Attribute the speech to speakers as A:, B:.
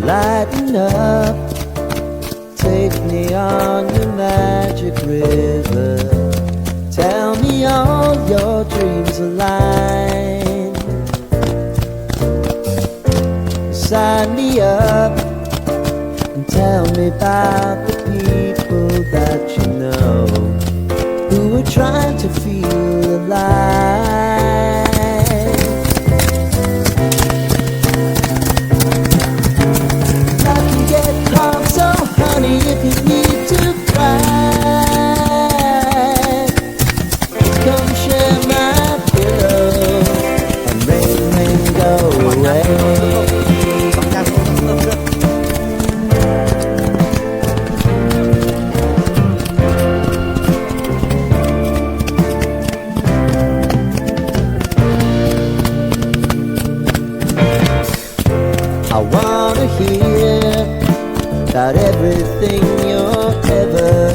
A: lighten up. Take me on your magic river. Tell me all your dreams align. Sign me up and tell me about the people that you know who are trying to feel alive. I can get calm, so honey, if you need to cry, come share my pillow and rain go away. I wanna hear about everything you're ever